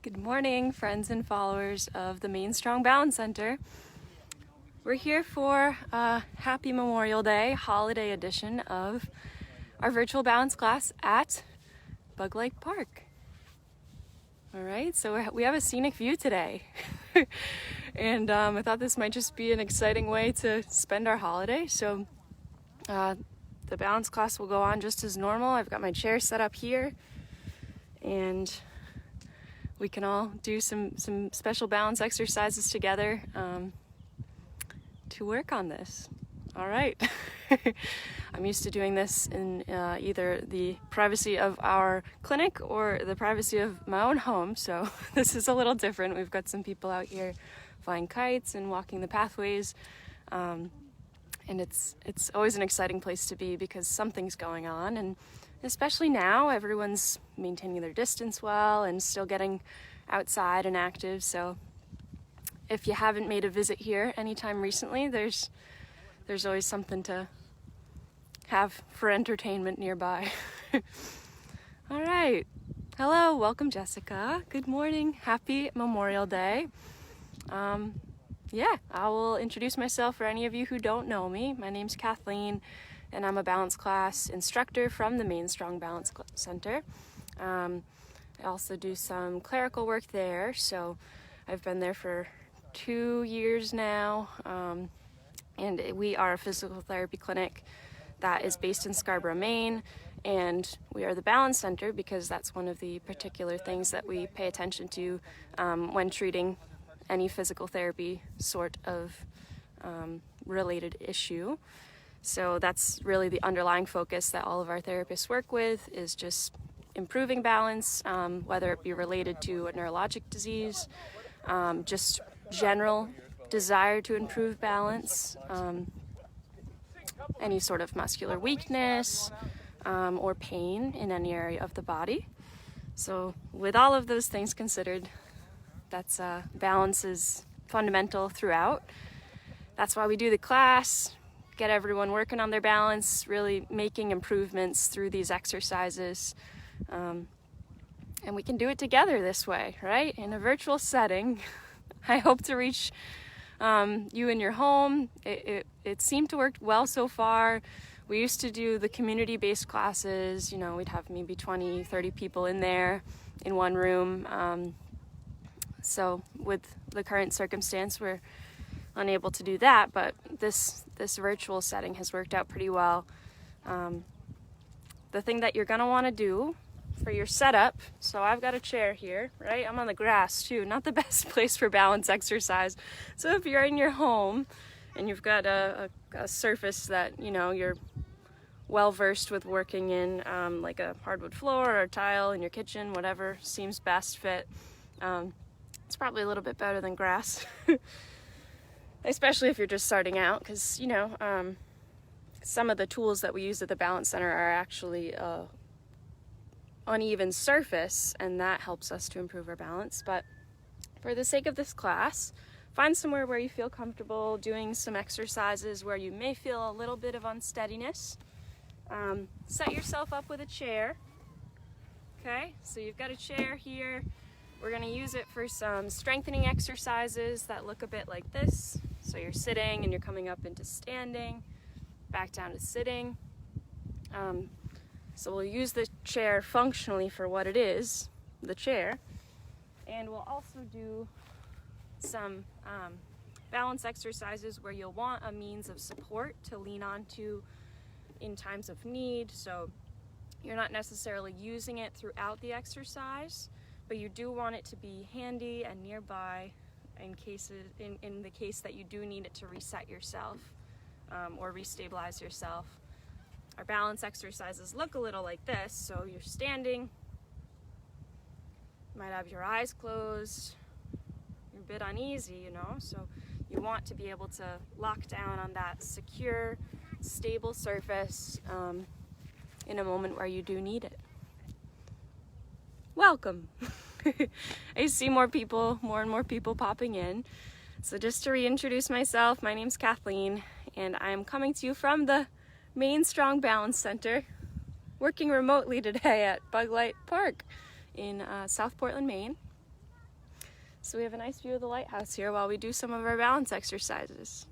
Good morning, friends and followers of the Maine Strong Balance Center. We're here for a happy Memorial Day holiday edition of our virtual balance class at Bug Lake Park. All right, so we have a scenic view today. And I thought this might just be an exciting way to spend our holiday. So the balance class will go on just as normal. I've got my chair set up here, and we can all do some special balance exercises together to work on this. All right. I'm used to doing this in either the privacy of our clinic or the privacy of my own home, so this is a little different. We've got some people out here flying kites and walking the pathways, and it's always an exciting place to be because something's going on, and especially now everyone's maintaining their distance well and still getting outside and active. So if you haven't made a visit here anytime recently, there's always something to have for entertainment nearby. All right. Hello, welcome Jessica. Good morning. Happy Memorial Day. I will introduce myself for any of you who don't know me. My name's Kathleen, and I'm a balance class instructor from the Maine Strong Balance Center. I also do some clerical work there, so I've been there for 2 years now, and we are a physical therapy clinic that is based in Scarborough, Maine, and we are the balance center because that's one of the particular things that we pay attention to when treating any physical therapy sort of related issue. So that's really the underlying focus that all of our therapists work with, is just improving balance, whether it be related to a neurologic disease, just general desire to improve balance, any sort of muscular weakness, or pain in any area of the body. So with all of those things considered, that's balance is fundamental throughout. That's why we do the class, get everyone working on their balance, really making improvements through these exercises. And we can do it together this way, right? In a virtual setting. I hope to reach you in your home. It seemed to work well so far. We used to do the community-based classes. You know, we'd have maybe 20, 30 people in there in one room. So with the current circumstance, we're unable to do that, but this virtual setting has worked out pretty well. The thing that you're gonna wanna do for your setup, so I've got a chair here, right? I'm on the grass too, not the best place for balance exercise. So if you're in your home and you've got a surface that, you know, you're well versed with working in, like a hardwood floor or a tile in your kitchen, whatever seems best fit, it's probably a little bit better than grass. Especially if you're just starting out, because, you know, some of the tools that we use at the Balance Center are actually uneven surface, and that helps us to improve our balance. But for the sake of this class, find somewhere where you feel comfortable doing some exercises where you may feel a little bit of unsteadiness. Set yourself up with a chair. Okay, so you've got a chair here. We're going to use it for some strengthening exercises that look a bit like this. So you're sitting and you're coming up into standing, back down to sitting. So we'll use the chair functionally for what it is, the chair. And we'll also do some balance exercises where you'll want a means of support to lean onto in times of need. So you're not necessarily using it throughout the exercise, but you do want it to be handy and nearby in the case that you do need it to reset yourself or restabilize yourself. Our balance exercises look a little like this. So you're standing, you might have your eyes closed, you're a bit uneasy, you know, so you want to be able to lock down on that secure, stable surface in a moment where you do need it. Welcome. I see more and more people popping in. So just to reintroduce myself, my name's Kathleen, and I'm coming to you from the Maine Strong Balance Center, working remotely today at Bug Lake Park in South Portland, Maine. So we have a nice view of the lighthouse here while we do some of our balance exercises.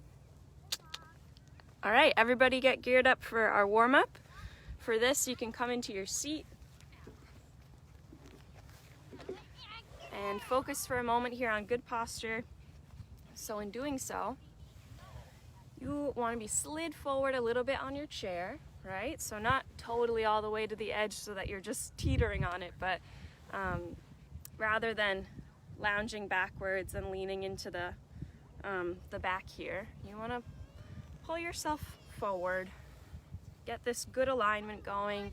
All right, everybody get geared up for our warm-up. For this, you can come into your seat and focus for a moment here on good posture. So in doing so, you want to be slid forward a little bit on your chair, right? So not totally all the way to the edge so that you're just teetering on it, but rather than lounging backwards and leaning into the back here, you want to pull yourself forward. Get this good alignment going.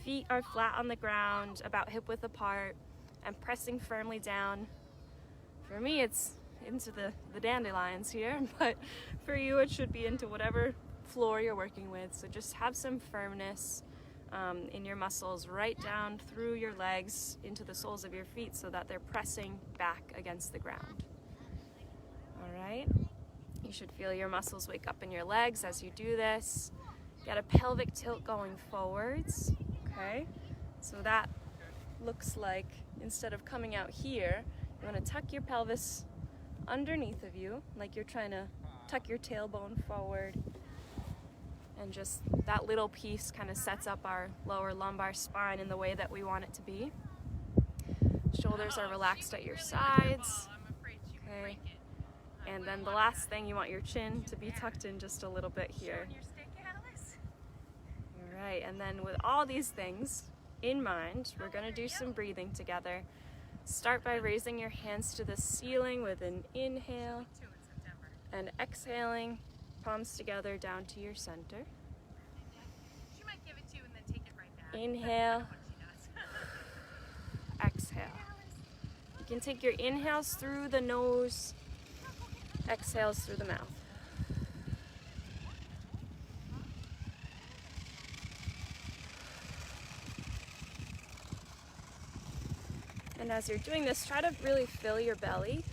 Feet are flat on the ground, about hip width apart, and pressing firmly down. For me, it's into the dandelions here, but for you, it should be into whatever floor you're working with. So just have some firmness in your muscles right down through your legs into the soles of your feet so that they're pressing back against the ground. All right. You should feel your muscles wake up in your legs as you do this. Get a pelvic tilt going forwards, okay? So that looks like, instead of coming out here, you want to tuck your pelvis underneath of you, like you're trying to tuck your tailbone forward. And just that little piece kind of sets up our lower lumbar spine in the way that we want it to be. Shoulders are relaxed at your sides, okay? And then the last thing, you want your chin to be tucked in just a little bit here. All right, and then with all these things in mind, we're going to do some breathing together. Start by raising your hands to the ceiling with an inhale and exhaling, palms together down to your center. Inhale, exhale. You can take your inhales through the nose, exhales through the mouth. And as you're doing this, try to really fill your belly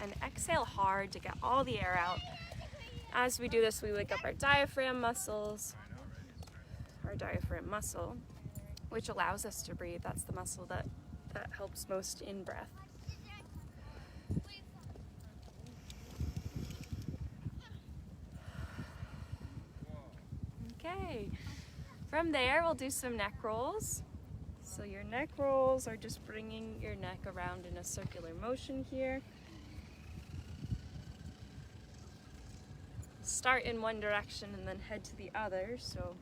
and exhale hard to get all the air out. As we do this, we wake up our diaphragm muscles, our diaphragm muscle, which allows us to breathe. That's the muscle that helps most in breath. Okay, from there we'll do some neck rolls. So your neck rolls are just bringing your neck around in a circular motion here. Start in one direction and then head to the other. So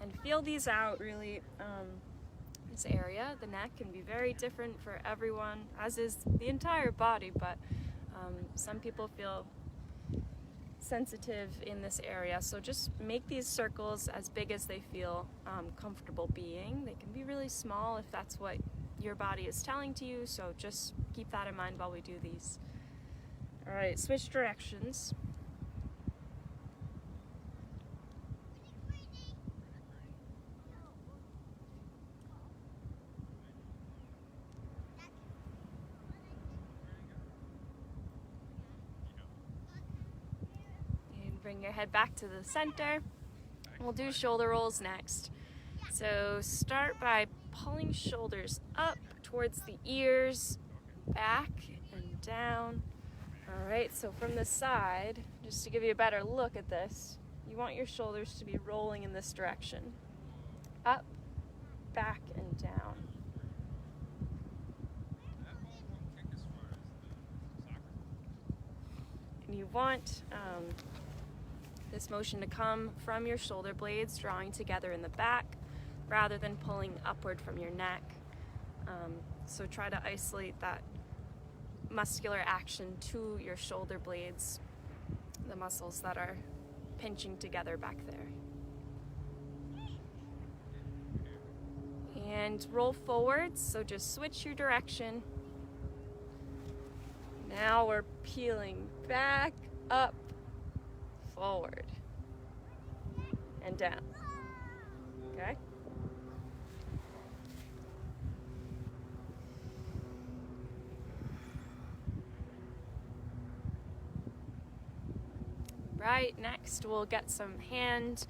and feel these out really. This area, the neck, can be very different for everyone, as is the entire body, but some people feel sensitive in this area, so just make these circles as big as they feel comfortable being. They can be really small if that's what your body is telling to you, so just keep that in mind while we do these. All right, switch directions. Bring your head back to the center. We'll do shoulder rolls next. So start by pulling shoulders up towards the ears, back and down. All right, so from the side, just to give you a better look at this, you want your shoulders to be rolling in this direction. Up, back, and down. And you want this motion to come from your shoulder blades, drawing together in the back, rather than pulling upward from your neck. So try to isolate that muscular action to your shoulder blades, the muscles that are pinching together back there. And roll forwards, so just switch your direction. Now we're peeling back, up, forward, and down. Okay? Right, next we'll get some hand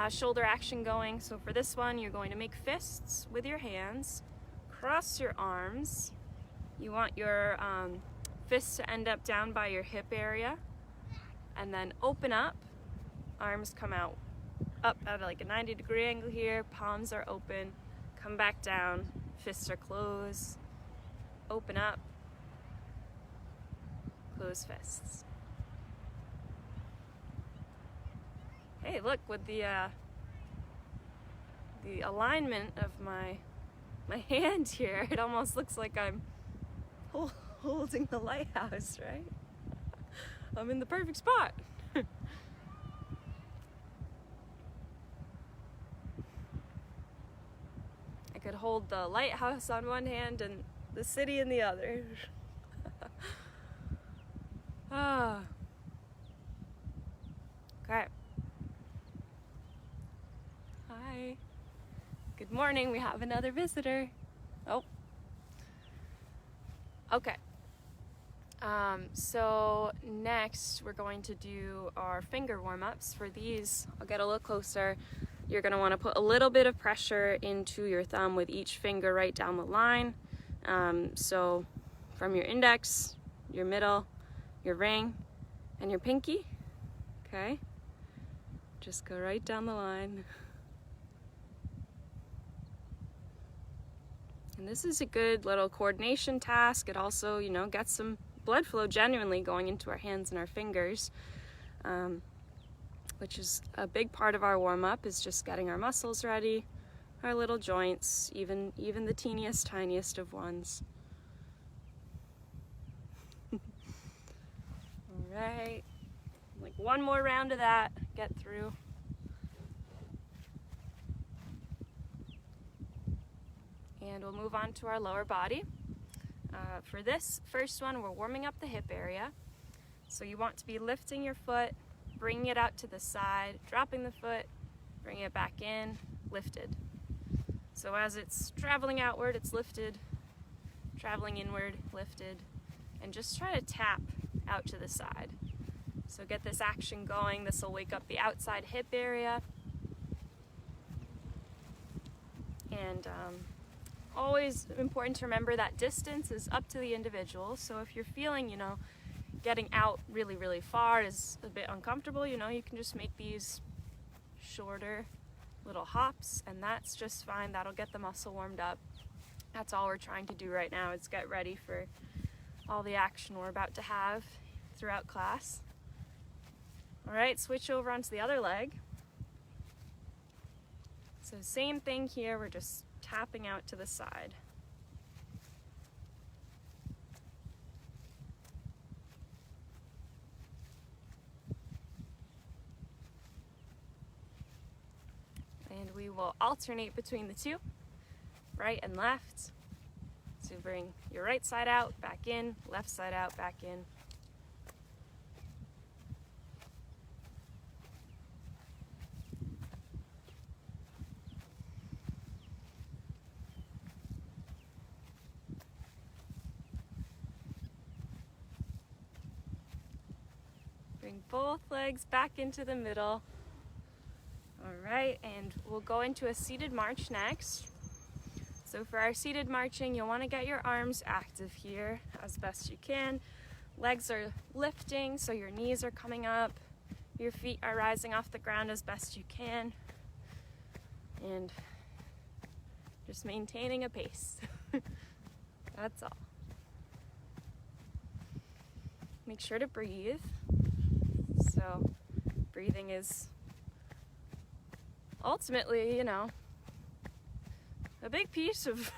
shoulder action going. So for this one, you're going to make fists with your hands, cross your arms. You want your fists to end up down by your hip area, and then open up. Arms come out up at like a 90-degree angle here, palms are open, come back down, fists are closed, open up, close fists. Hey, look, with the alignment of my hand here, it almost looks like I'm holding the lighthouse, right? I'm in the perfect spot. I could hold the lighthouse on one hand and the city in the other. Ah. Okay. Hi. Good morning. We have another visitor. Oh. Okay. So next we're going to do our finger warm-ups. For these, I'll get a little closer. You're going to want to put a little bit of pressure into your thumb with each finger right down the line. So from your index, your middle, your ring, and your pinky. Okay? Just go right down the line. And this is a good little coordination task. It also, you know, gets some blood flow genuinely going into our hands and our fingers, which is a big part of our warm-up, is just getting our muscles ready, our little joints, even the teeniest, tiniest of ones. All right, like one more round of that, get through. And we'll move on to our lower body. For this first one, we're warming up the hip area. So you want to be lifting your foot, bringing it out to the side, dropping the foot, bringing it back in, lifted. So as it's traveling outward, it's lifted, traveling inward, lifted, and just try to tap out to the side. So get this action going. This will wake up the outside hip area. And always important to remember that distance is up to the individual. So if you're feeling, you know, getting out really, really far is a bit uncomfortable, you know, you can just make these shorter little hops, and that's just fine. That'll get the muscle warmed up. That's all we're trying to do right now, is get ready for all the action we're about to have throughout class. All right, switch over onto the other leg. So same thing here, we're just tapping out to the side. And we will alternate between the two, right and left. So bring your right side out, back in, left side out, back in. Bring both legs back into the middle. All right, and we'll go into a seated march next. So for our seated marching, you'll want to get your arms active here as best you can. Legs are lifting, so your knees are coming up. Your feet are rising off the ground as best you can. And just maintaining a pace. That's all. Make sure to breathe. So breathing is ultimately, you know, a big piece of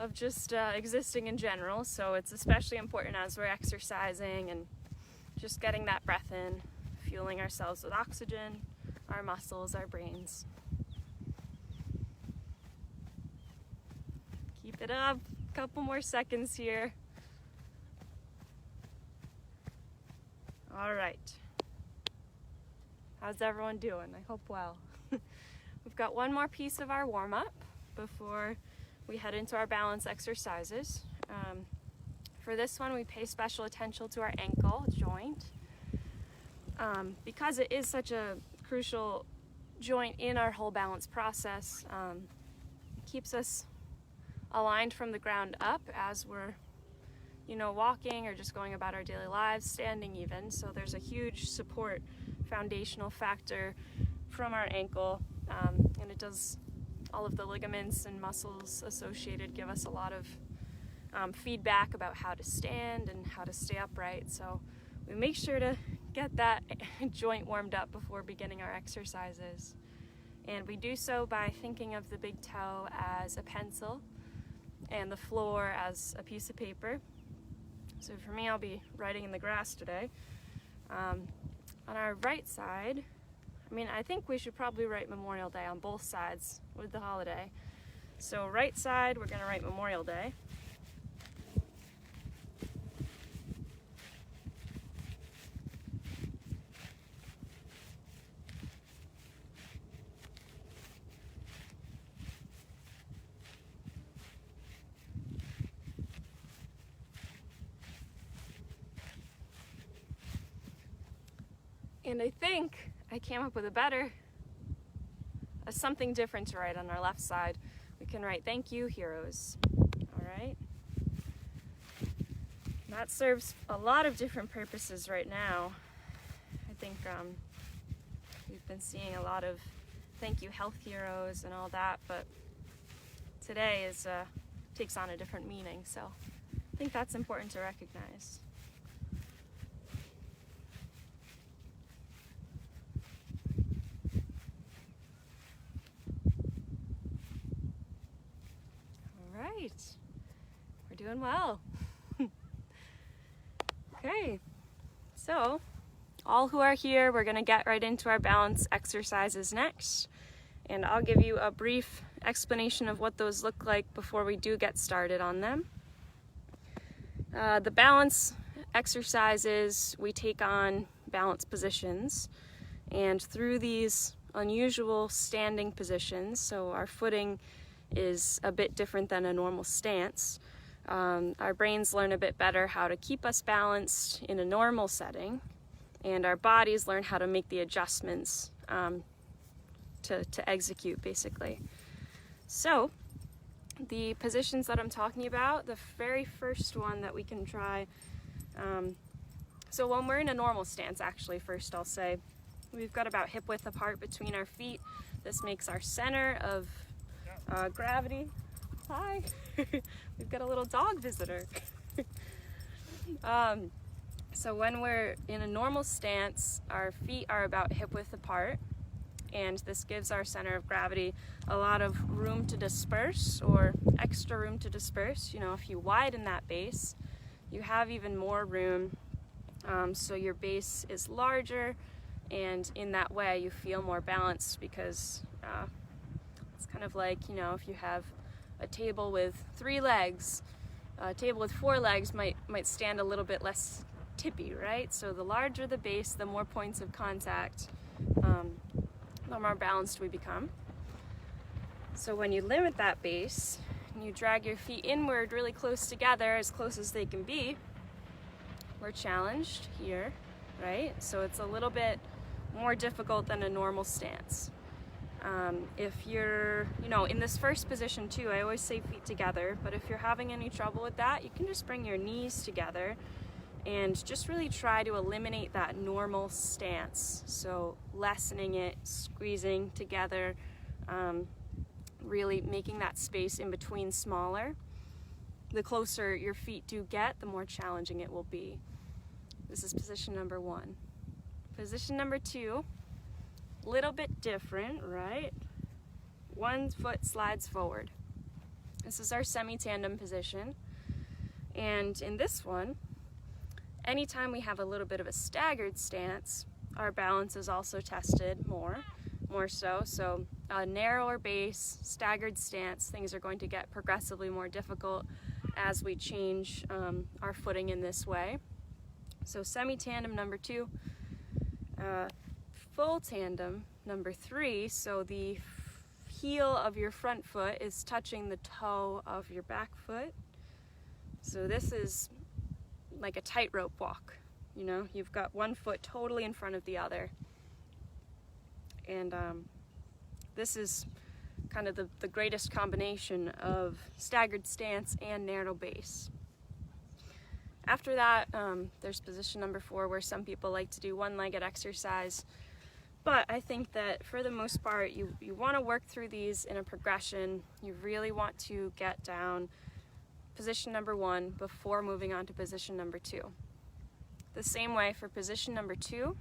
of just existing in general. So it's especially important as we're exercising and just getting that breath in, fueling ourselves with oxygen, our muscles, our brains. Keep it up, a couple more seconds here. All right. How's everyone doing? I hope well. We've got one more piece of our warm-up before we head into our balance exercises. For this one, we pay special attention to our ankle joint. Because it is such a crucial joint in our whole balance process. Keeps us aligned from the ground up as we're, you know, walking or just going about our daily lives, standing even. So there's a huge support foundational factor from our ankle, and it does all of the ligaments and muscles associated give us a lot of feedback about how to stand and how to stay upright. So we make sure to get that joint warmed up before beginning our exercises. And we do so by thinking of the big toe as a pencil and the floor as a piece of paper. So for me, I'll be writing in the grass today. On our right side, I think we should probably write Memorial Day on both sides with the holiday. So right side, we're gonna write Memorial Day. And I think I came up with something different to write on our left side. We can write "Thank you, heroes." All right. That serves a lot of different purposes right now. I think we've been seeing a lot of thank you health heroes and all that, but today takes on a different meaning. So I think that's important to recognize. We're doing well. Okay, so all who are here, we're gonna get right into our balance exercises next, and I'll give you a brief explanation of what those look like before we do get started on them. The balance exercises, we take on balance positions, and through these unusual standing positions, so our footing is a bit different than a normal stance. Our brains learn a bit better how to keep us balanced in a normal setting, and our bodies learn how to make the adjustments to execute, basically. So the positions that I'm talking about, the very first one that we can try, so when we're in a normal stance, actually, first I'll say, we've got about hip width apart between our feet. This makes our center of gravity. Hi. We've got a little dog visitor. So when we're in a normal stance, our feet are about hip width apart, and this gives our center of gravity a lot of room to disperse, or extra room to disperse. You know, if you widen that base, you have even more room, so your base is larger, and in that way you feel more balanced, because it's kind of like, you know, if you have a table with 3 legs, a table with 4 legs might stand a little bit less tippy, right? So the larger the base, the more points of contact, the more balanced we become. So when you limit that base and you drag your feet inward really close together, as close as they can be, we're challenged here, right? So it's a little bit more difficult than a normal stance. If you're, you know, in this first position too, I always say feet together, but if you're having any trouble with that, you can just bring your knees together and just really try to eliminate that normal stance. So lessening it, squeezing together, really making that space in between smaller. The closer your feet do get, the more challenging it will be. This is position number 1. Position number 2, little bit different, right? One foot slides forward. This is our semi-tandem position. And in this one, anytime we have a little bit of a staggered stance, our balance is also tested more so. So a narrower base, staggered stance, things are going to get progressively more difficult as we change our footing in this way. So semi-tandem number 2, full tandem number 3, so the heel of your front foot is touching the toe of your back foot. So this is like a tightrope walk, you know, you've got one foot totally in front of the other. And this is kind of the greatest combination of staggered stance and narrow base. After that, there's position number 4, where some people like to do one-legged exercise. But I think that for the most part, you want to work through these in a progression. You really want to get down position number 1 before moving on to position number 2. The same way for position number 2,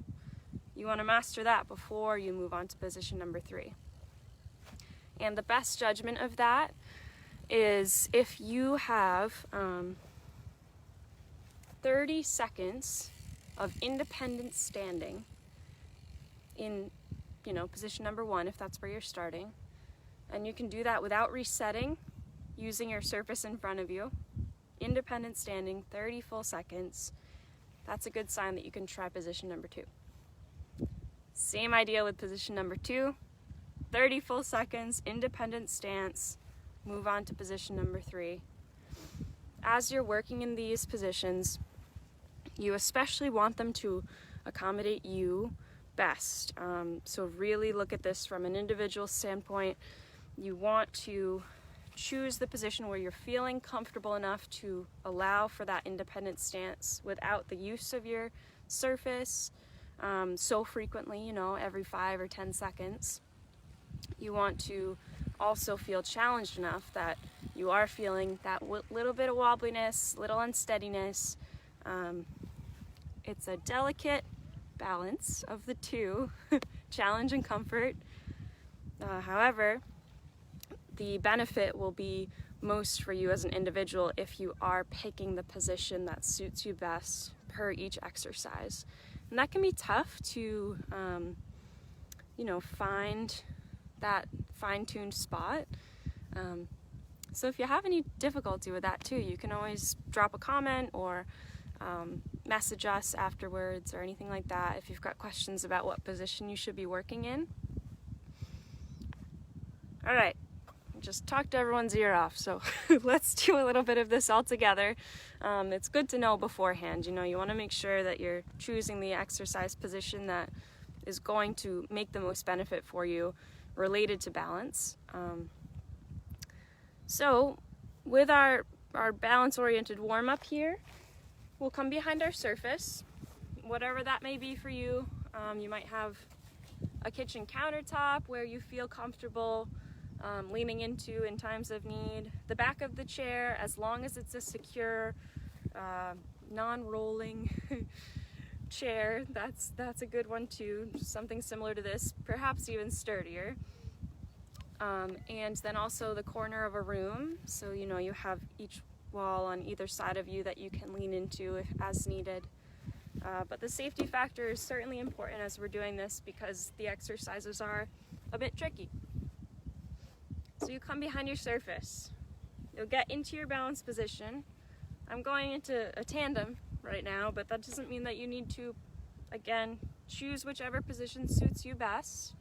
you want to master that before you move on to position number 3. And the best judgment of that is if you have 30 seconds of independent standing in, position number 1, if that's where you're starting, and you can do that without resetting, using your surface in front of you, independent standing, 30 full seconds, that's a good sign that you can try position number 2. Same idea with position number 2, 30 full seconds, independent stance, move on to position number 3. As you're working in these positions, you especially want them to accommodate you best. So really look at this from an individual standpoint. You want to choose the position where you're feeling comfortable enough to allow for that independent stance without the use of your surface so frequently, every 5 or 10 seconds. You want to also feel challenged enough that you are feeling that little bit of wobbliness, little unsteadiness. It's a delicate balance of the two, challenge and comfort. However, the benefit will be most for you as an individual if you are picking the position that suits you best per each exercise. And that can be tough to, find that fine-tuned spot. So if you have any difficulty with that too, you can always drop a comment or message us afterwards or anything like that if you've got questions about what position you should be working in. All right, just talked everyone's ear off, so let's do a little bit of this all together. It's good to know beforehand, you want to make sure that you're choosing the exercise position that is going to make the most benefit for you related to balance. So with our balance-oriented warm-up here, we'll come behind our surface, whatever that may be for you. You might have a kitchen countertop where you feel comfortable leaning into in times of need. The back of the chair, as long as it's a secure, non-rolling chair, that's a good one too. Something similar to this, perhaps even sturdier. And then also the corner of a room, so you have each wall on either side of you that you can lean into if as needed. But the safety factor is certainly important as we're doing this because the exercises are a bit tricky. So you come behind your surface. You'll get into your balance position. I'm going into a tandem right now, but that doesn't mean that you need to, again, choose whichever position suits you best.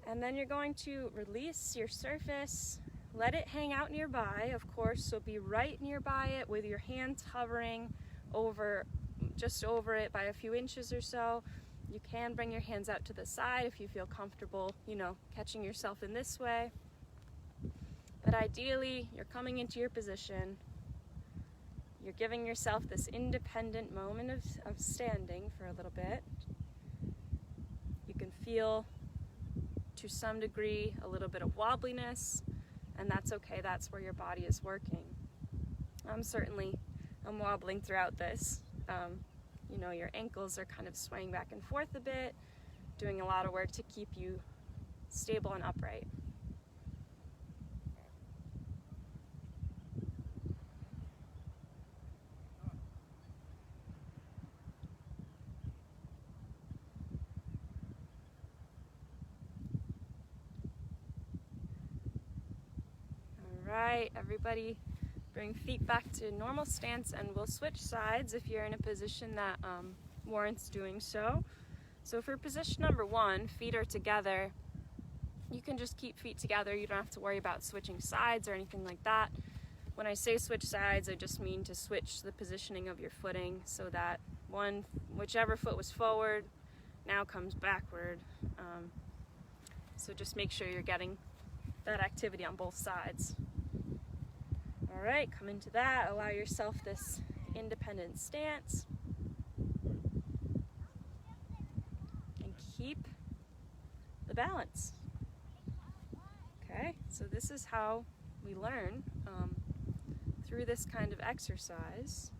And then you're going to release your surface, let it hang out nearby, of course, so be right nearby it with your hands hovering just over it by a few inches or so. You can bring your hands out to the side if you feel comfortable, catching yourself in this way. But ideally, you're coming into your position. You're giving yourself this independent moment of standing for a little bit. You can feel, to some degree, a little bit of wobbliness, and that's okay. That's where your body is working. I'm wobbling throughout this. Your ankles are kind of swaying back and forth a bit, doing a lot of work to keep you stable and upright. All right, everybody, bring feet back to normal stance, and we'll switch sides if you're in a position that warrants doing so. So for position number 1, feet are together. You can just keep feet together. You don't have to worry about switching sides or anything like that. When I say switch sides, I just mean to switch the positioning of your footing so that whichever foot was forward now comes backward. So just make sure you're getting that activity on both sides. All right, come into that. Allow yourself this independent stance. And keep the balance. Okay, so this is how we learn through this kind of exercise,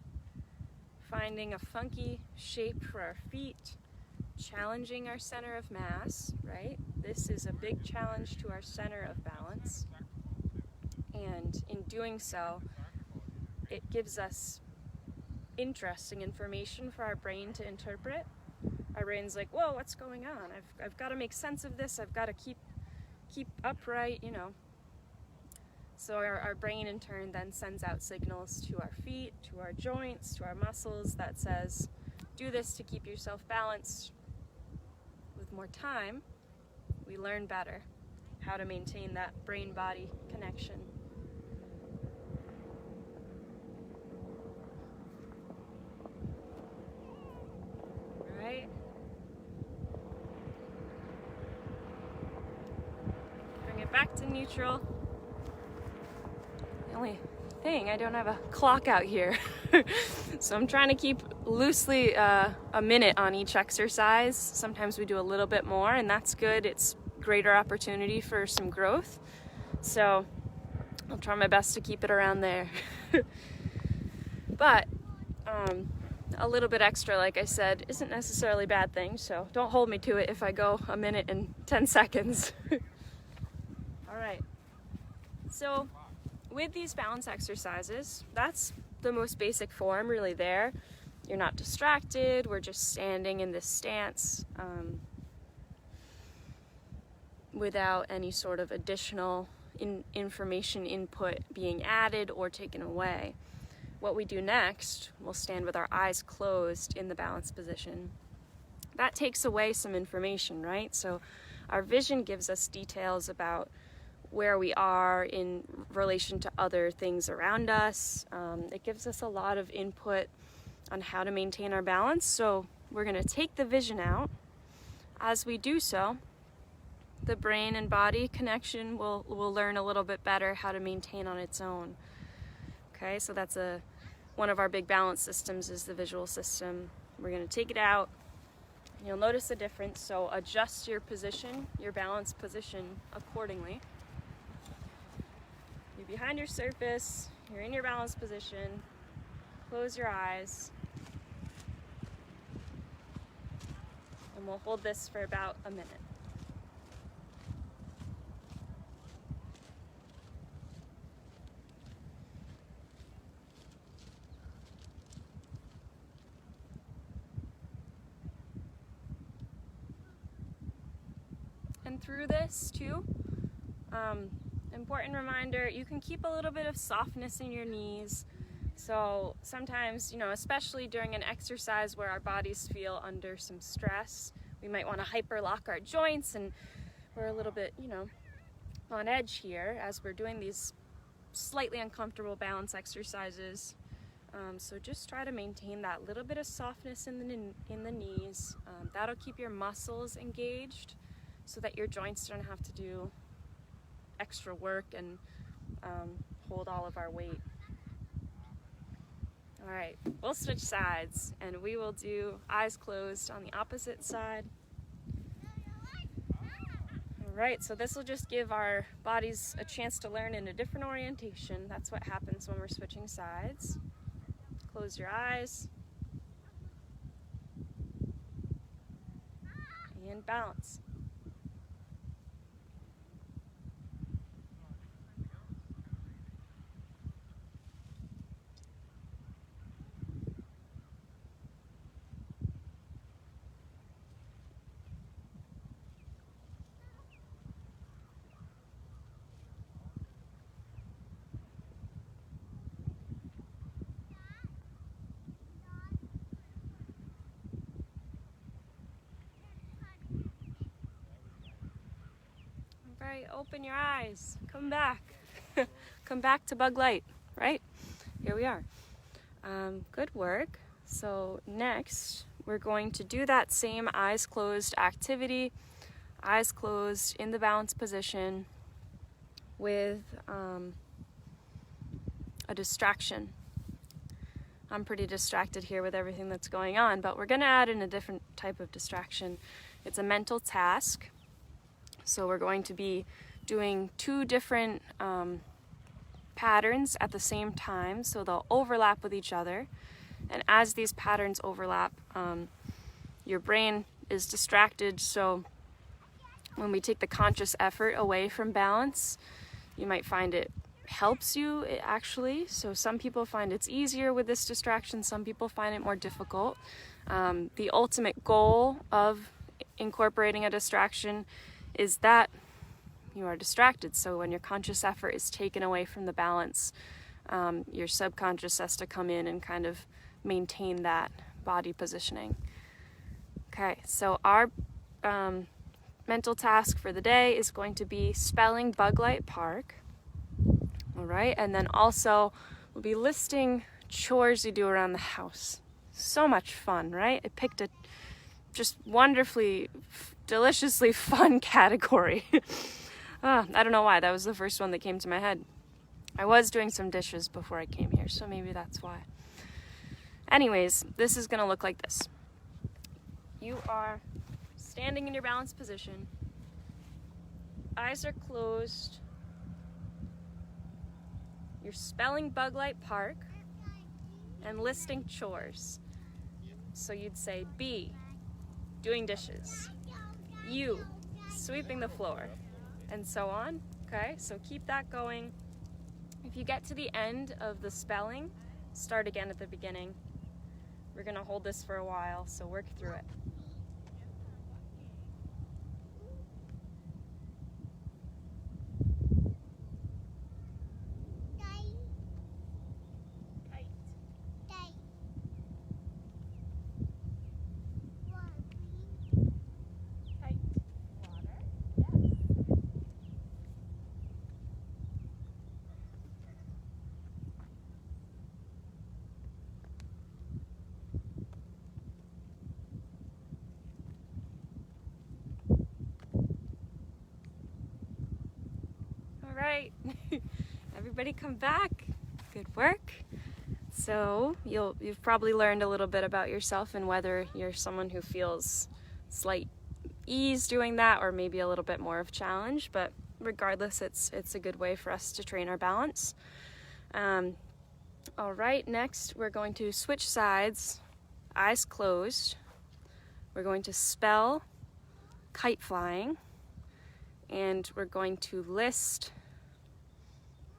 finding a funky shape for our feet, challenging our center of mass, right? This is a big challenge to our center of balance. And in doing so, it gives us interesting information for our brain to interpret. Our brain's like, whoa, what's going on? I've got to make sense of this. I've got to keep upright, you know. So our brain in turn then sends out signals to our feet, to our joints, to our muscles that says, do this to keep yourself balanced. With more time, we learn better how to maintain that brain-body connection. All right. Bring it back to neutral. The only thing, I don't have a clock out here. So I'm trying to keep loosely a minute on each exercise. Sometimes we do a little bit more, and that's good. It's greater opportunity for some growth. So I'll try my best to keep it around there. But a little bit extra, like I said, isn't necessarily a bad thing. So don't hold me to it if I go a minute and 10 seconds. All right. So with these balance exercises, that's the most basic form really there. You're not distracted, we're just standing in this stance without any sort of additional information input being added or taken away. What we do next, we'll stand with our eyes closed in the balance position. That takes away some information, right? So our vision gives us details about where we are in relation to other things around us. It gives us a lot of input on how to maintain our balance. So we're going to take the vision out. As we do so, the brain and body connection will learn a little bit better how to maintain on its own. Okay, so that's one of our big balance systems is the visual system. We're going to take it out. You'll notice a difference, so adjust your position, your balance position accordingly. You're behind your surface, you're in your balance position, close your eyes, and we'll hold this for about a minute. And through this too, important reminder, you can keep a little bit of softness in your knees. So sometimes, especially during an exercise where our bodies feel under some stress, we might want to hyperlock our joints and we're a little bit, on edge here as we're doing these slightly uncomfortable balance exercises. So just try to maintain that little bit of softness in the knees. That'll keep your muscles engaged so that your joints don't have to do extra work and hold all of our weight. All right, we'll switch sides and we will do eyes closed on the opposite side. All right, so this will just give our bodies a chance to learn in a different orientation. That's what happens when we're switching sides. Close your eyes. And balance. Right, open your eyes, come back. Come back to bug light, right? Here we are. Good work. So next, we're going to do that same eyes closed activity, eyes closed in the balance position with a distraction. I'm pretty distracted here with everything that's going on, but we're going to add in a different type of distraction. It's a mental task. So we're going to be doing two different patterns at the same time, so they'll overlap with each other. And as these patterns overlap, your brain is distracted, so when we take the conscious effort away from balance, you might find it helps you actually. So some people find it's easier with this distraction, some people find it more difficult. The ultimate goal of incorporating a distraction is that you are distracted. So when your conscious effort is taken away from the balance, your subconscious has to come in and kind of maintain that body positioning. Okay, so our mental task for the day is going to be spelling Bug Light Park. All right, and then also we'll be listing chores you do around the house. So much fun, right? I picked a just wonderfully, deliciously fun category. I don't know why, that was the first one that came to my head. I was doing some dishes before I came here, so maybe that's why. Anyways, this is gonna look like this. You are standing in your balanced position. Eyes are closed. You're spelling Bug Light Park and listing chores. So you'd say B, doing dishes. U, sweeping the floor, and so on. Okay, so keep that going. If you get to the end of the spelling, start again at the beginning. We're gonna hold this for a while, so work through it. Right. Everybody come back. Good work. So you've probably learned a little bit about yourself and whether you're someone who feels slight ease doing that or maybe a little bit more of challenge, but regardless, it's a good way for us to train our balance. All right, next we're going to switch sides, eyes closed. We're going to spell kite flying, and we're going to list.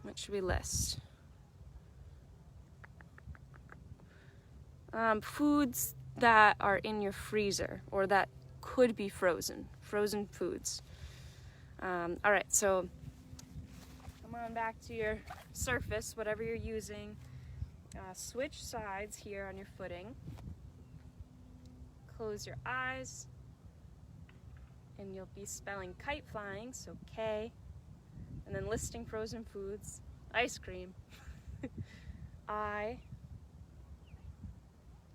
What should we list? Foods that are in your freezer or that could be frozen foods. All right, so come on back to your surface, whatever you're using. Switch sides here on your footing. Close your eyes, and you'll be spelling kite flying, so K. And then listing frozen foods, ice cream,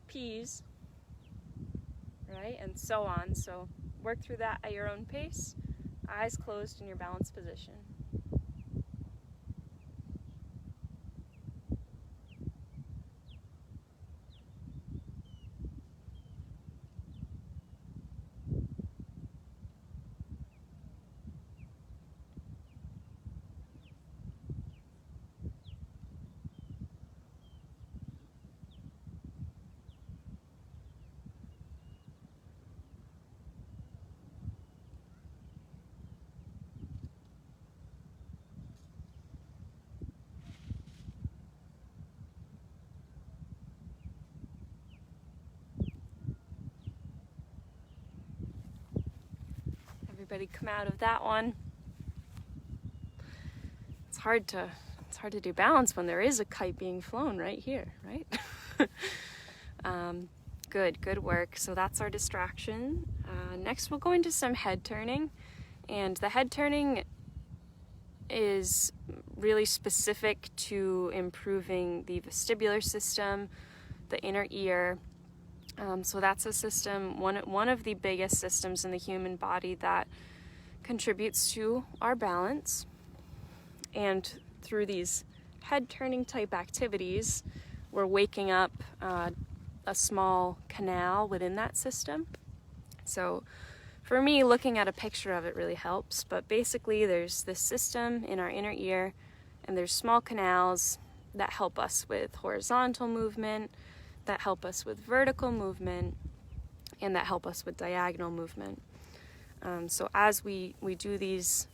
peas, right? And so on. So work through that at your own pace, eyes closed in your balanced position. Everybody come out of that one. It's hard to do balance when there is a kite being flown right here, right? Good work. So that's our distraction. Next we'll go into some head turning, and the head turning is really specific to improving the vestibular system, the inner ear. So that's a system, one of the biggest systems in the human body that contributes to our balance. And through these head turning type activities, we're waking up a small canal within that system. So for me, looking at a picture of it really helps, but basically there's this system in our inner ear, and there's small canals that help us with horizontal movement, that help us with vertical movement, and that help us with diagonal movement. So as we do these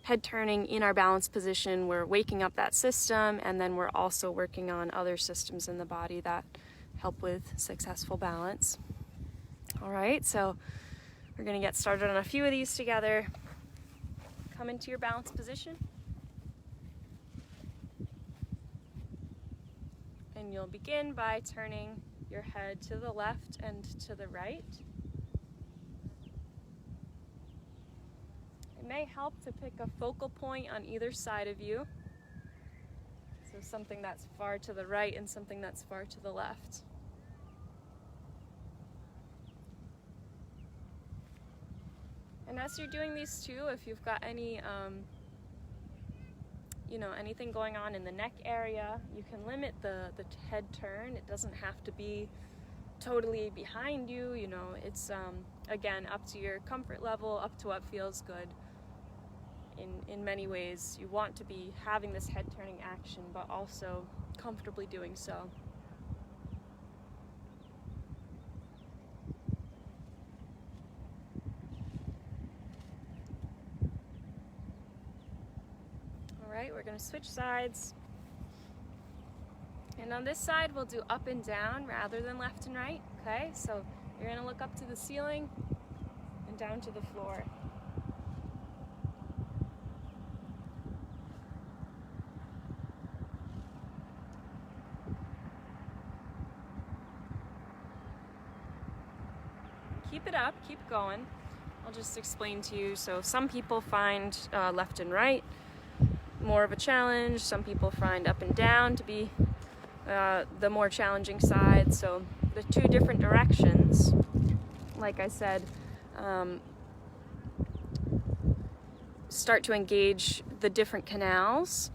head turning in our balance position, we're waking up that system, and then we're also working on other systems in the body that help with successful balance. All right, so we're going to get started on a few of these together. Come into your balance position. And you'll begin by turning your head to the left and to the right. It may help to pick a focal point on either side of you. So something that's far to the right and something that's far to the left. And as you're doing these too, if you've got any, anything going on in the neck area, you can limit the head turn. It doesn't have to be totally behind you, it's, again, up to your comfort level, up to what feels good. In many ways, you want to be having this head turning action, but also comfortably doing so. Alright, we're going to switch sides. And on this side, we'll do up and down rather than left and right. Okay, so you're going to look up to the ceiling and down to the floor. Keep it up, keep going. I'll just explain to you. So some people find left and right more of a challenge. Some people find up and down to be the more challenging side. So the two different directions, like I said, start to engage the different canals.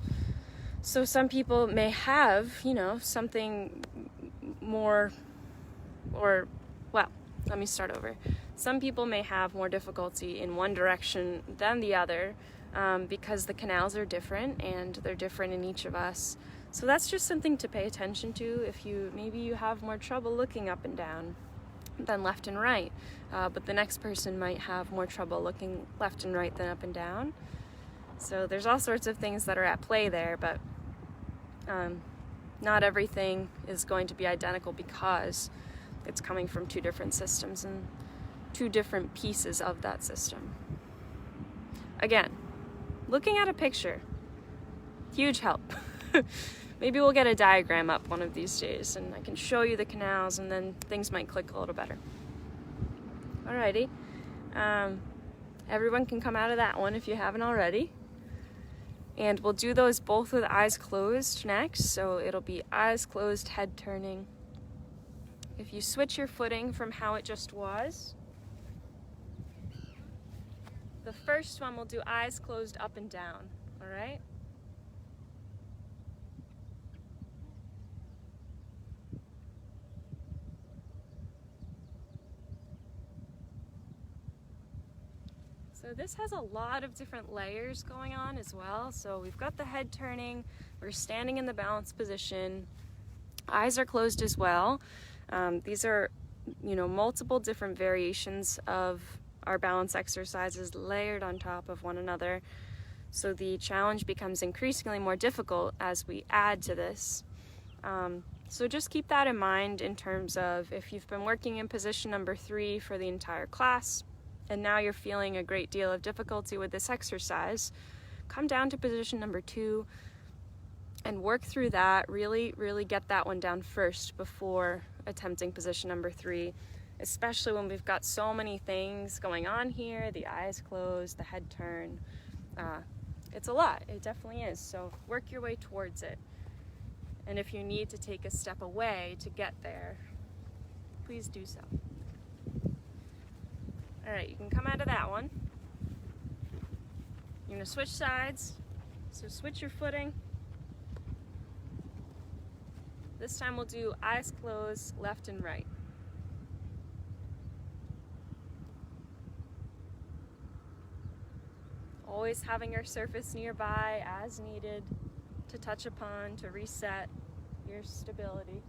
So some people may have, something more, let me start over. Some people may have more difficulty in one direction than the other because the canals are different and they're different in each of us. So that's just something to pay attention to if maybe you have more trouble looking up and down than left and right, but the next person might have more trouble looking left and right than up and down. So there's all sorts of things that are at play there, but not everything is going to be identical because it's coming from two different systems and two different pieces of that system. Again, looking at a picture, huge help. Maybe we'll get a diagram up one of these days and I can show you the canals, and then things might click a little better. Alrighty. Everyone can come out of that one if you haven't already. And we'll do those both with eyes closed next. So it'll be eyes closed, head turning. If you switch your footing from how it just was, the first one we'll do eyes closed, up and down, all right? So this has a lot of different layers going on as well. So we've got the head turning, we're standing in the balance position, eyes are closed as well. These are, multiple different variations of our balance exercises layered on top of one another. So the challenge becomes increasingly more difficult as we add to this. So just keep that in mind in terms of if you've been working in position number 3 for the entire class, and now you're feeling a great deal of difficulty with this exercise, come down to position number 2 and work through that. Really, really get that one down first before attempting position number 3, especially when we've got so many things going on here, the eyes closed, the head turn. It's a lot, it definitely is, so work your way towards it. And if you need to take a step away to get there, please do so. All right, you can come out of that one. going to switch sides. So switch your footing. This time we'll do eyes closed, left and right. Always having your surface nearby as needed to touch upon to reset your stability.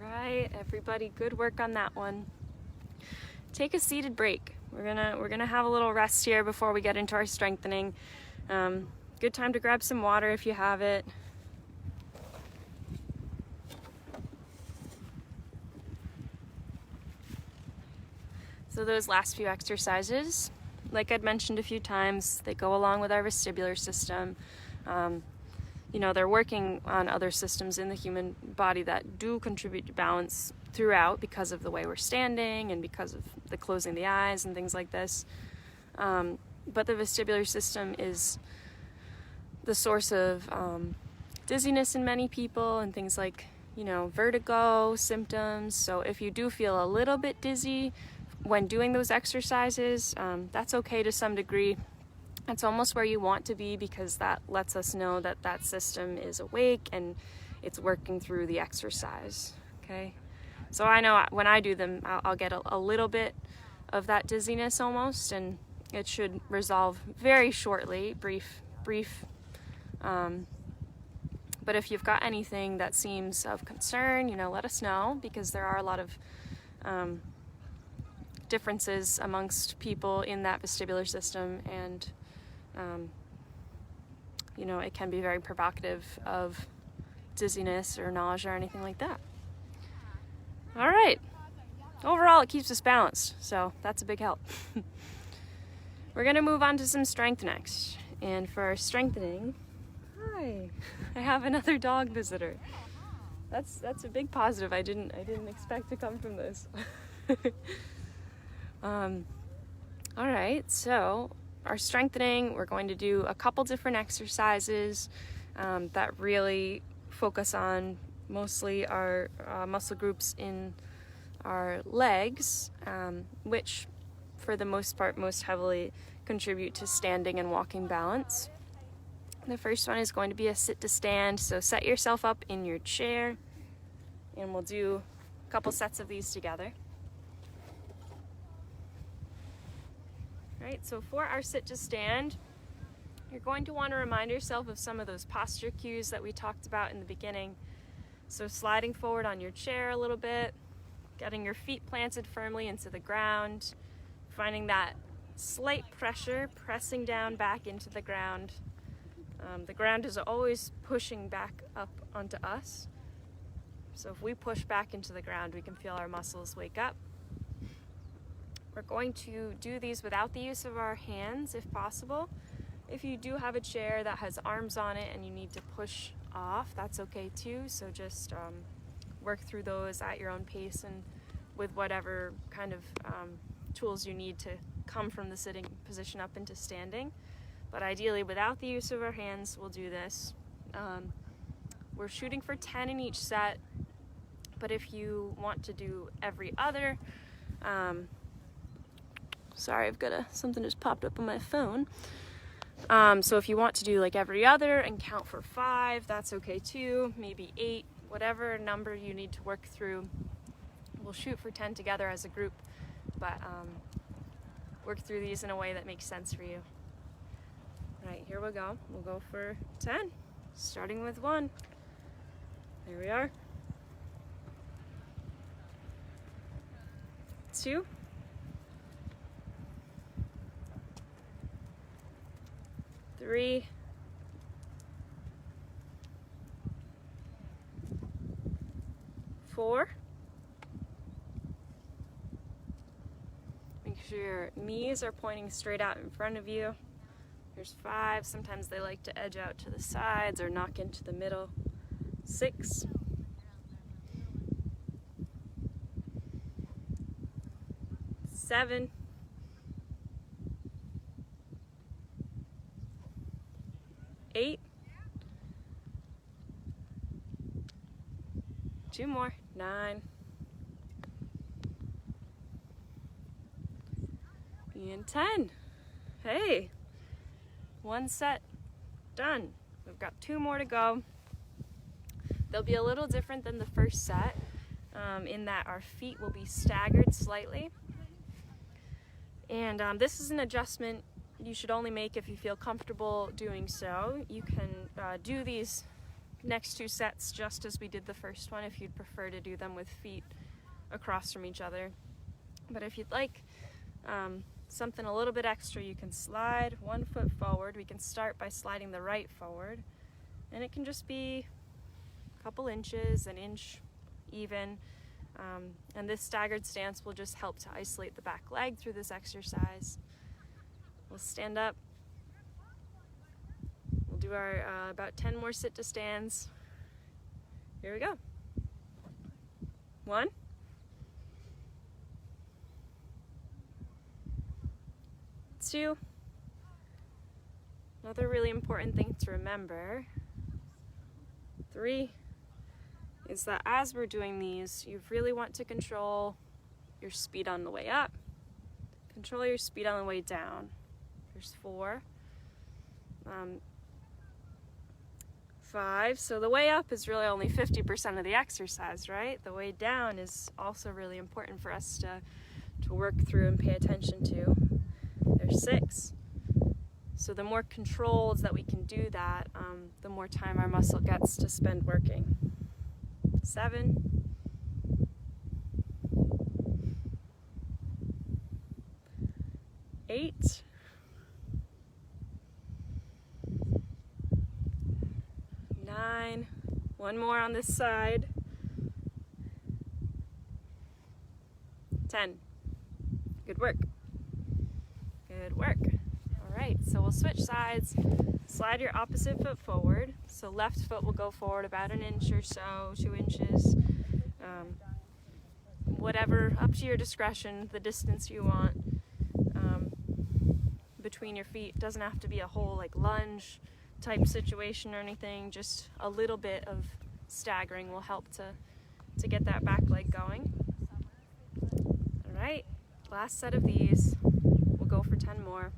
Right, everybody, good work on that one. Take a seated break. We're gonna have a little rest here before we get into our strengthening. Good time to grab some water if you have it. So those last few exercises, like I'd mentioned a few times, they go along with our vestibular system. You know, they're working on other systems in the human body that do contribute to balance throughout because of the way we're standing and because of the closing the eyes and things like this. But the vestibular system is the source of dizziness in many people and things like, you know, vertigo symptoms. So if you do feel a little bit dizzy when doing those exercises, that's okay to some degree. That's almost where you want to be because that lets us know that that system is awake and it's working through the exercise, okay? So I know when I do them, I'll get a little bit of that dizziness almost, and it should resolve very shortly, brief. But if you've got anything that seems of concern, you know, let us know, because there are a lot of differences amongst people in that vestibular system, and you know, it can be very provocative of dizziness or nausea or anything like that. All right. Overall, it keeps us balanced, so that's a big help. We're going to move on to some strength next. And for our strengthening, hi, I have another dog visitor. That's a big positive. I didn't expect to come from this. All right, so our strengthening, we're going to do a couple different exercises that really focus on mostly our muscle groups in our legs, which for the most part most heavily contribute to standing and walking balance. The first one is going to be a sit to stand, so set yourself up in your chair and we'll do a couple sets of these together. Right, so for our sit to stand, you're going to want to remind yourself of some of those posture cues that we talked about in the beginning. So sliding forward on your chair a little bit, getting your feet planted firmly into the ground, finding that slight pressure, pressing down back into the ground. The ground is always pushing back up onto us. So if we push back into the ground, we can feel our muscles wake up. We're going to do these without the use of our hands if possible. If you do have a chair that has arms on it and you need to push off, that's okay too. So just work through those at your own pace and with whatever kind of tools you need to come from the sitting position up into standing. But ideally, without the use of our hands, we'll do this. We're shooting for 10 in each set, but if you want to do every other, sorry, I've got something just popped up on my phone. So if you want to do like every other and count for 5, that's okay too, maybe 8, whatever number you need to work through. We'll shoot for 10 together as a group, but work through these in a way that makes sense for you. All right, here we go. We'll go for 10, starting with 1. There we are. 2. 3. 4. Make sure your knees are pointing straight out in front of you. There's 5. Sometimes they like to edge out to the sides or knock into the middle. 6, 7, 8, 2 more, 9, and 10. Hey, 1 set done. We've got 2 more to go. They'll be a little different than the first set in that our feet will be staggered slightly. And this is an adjustment you should only make if you feel comfortable doing so. You can do these next 2 sets just as we did the first one if you'd prefer to do them with feet across from each other. But if you'd like something a little bit extra, you can slide 1 foot forward. We can start by sliding the right forward, and it can just be a couple inches, an inch even. And this staggered stance will just help to isolate the back leg through this exercise. We'll stand up. We'll do our about 10 more sit to stands. Here we go. 1, 2. Another really important thing to remember, 3, is that as we're doing these, you really want to control your speed on the way up, control your speed on the way down. There's 4, 5. So the way up is really only 50% of the exercise, right? The way down is also really important for us to work through and pay attention to. There's 6. So the more controls that we can do that, the more time our muscle gets to spend working. 7, 8, 9, 1 more on this side, 10. Good work. Good work. All right, so we'll switch sides. Slide your opposite foot forward. So left foot will go forward about an inch or so, 2 inches. Whatever, up to your discretion, the distance you want between your feet. Doesn't have to be a whole like lunge type situation or anything. Just a little bit of staggering will help to get that back leg going. All right, last set of these. We'll go for 10 more.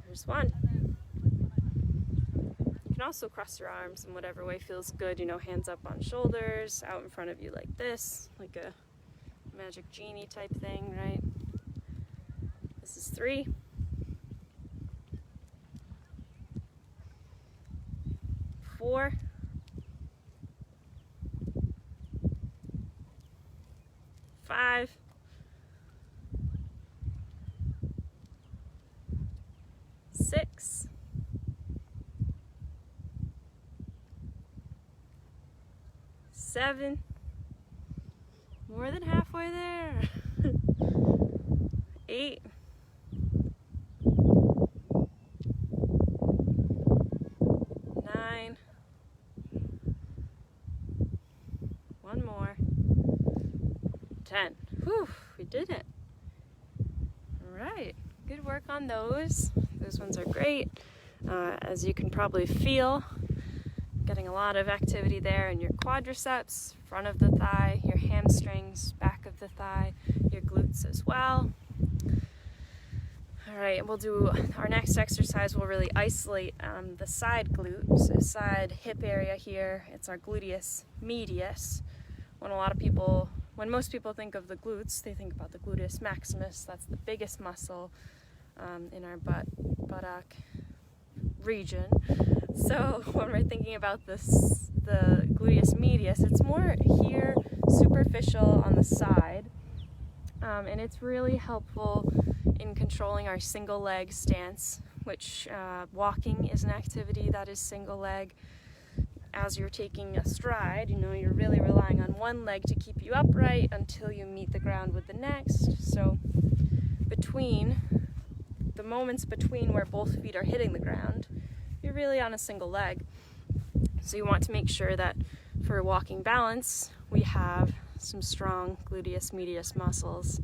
There's 1. You can also cross your arms in whatever way feels good, you know, hands up on shoulders, out in front of you like this, like a magic genie type thing, right? This is 3. 4. 5. 6. 7. More than halfway there. 8. 9. 1 more. 10. Whew, we did it. All right, good work on those. Those ones are great. As you can probably feel, getting a lot of activity there in your quadriceps, front of the thigh, your hamstrings, back of the thigh, your glutes as well. All right, we'll do our next exercise. We'll really isolate the side glute, so side hip area here. It's our gluteus medius. When most people think of the glutes, they think about the gluteus maximus. That's the biggest muscle in our buttock region. So when we're thinking about the gluteus medius, it's more here, superficial on the side, and it's really helpful in controlling our single leg stance, which walking is an activity that is single leg. As you're taking a stride, you know, you're really relying on one leg to keep you upright until you meet the ground with the next. So between the moments between where both feet are hitting the ground, you're really on a single leg. So you want to make sure that for walking balance, we have some strong gluteus medius muscles,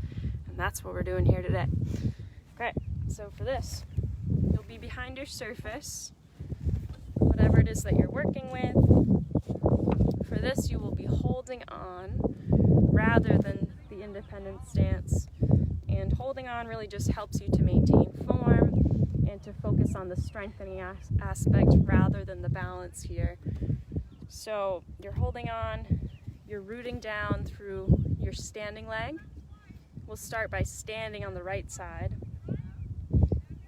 and that's what we're doing here today. Okay, so for this, you'll be behind your surface, whatever it is that you're working with. For this, you will be holding on rather than the independent stance, and holding on really just helps you to maintain form and to focus on the strengthening aspect rather than the balance here. So you're holding on, you're rooting down through your standing leg. We'll start by standing on the right side.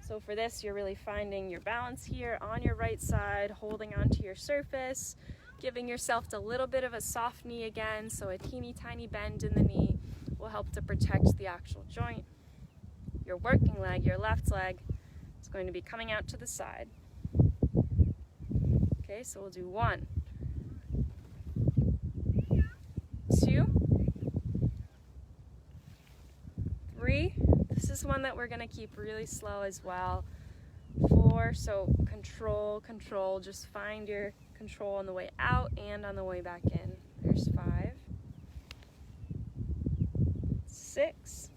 So for this, you're really finding your balance here on your right side, holding onto your surface, giving yourself a little bit of a soft knee again, so a teeny tiny bend in the knee will help to protect the actual joint. Your working leg, your left leg, is going to be coming out to the side. Okay, so we'll do 1, 2, 3. This is one that we're going to keep really slow as well. 4, so control, control, just find your control on the way out and on the way back in. There's 5, 6,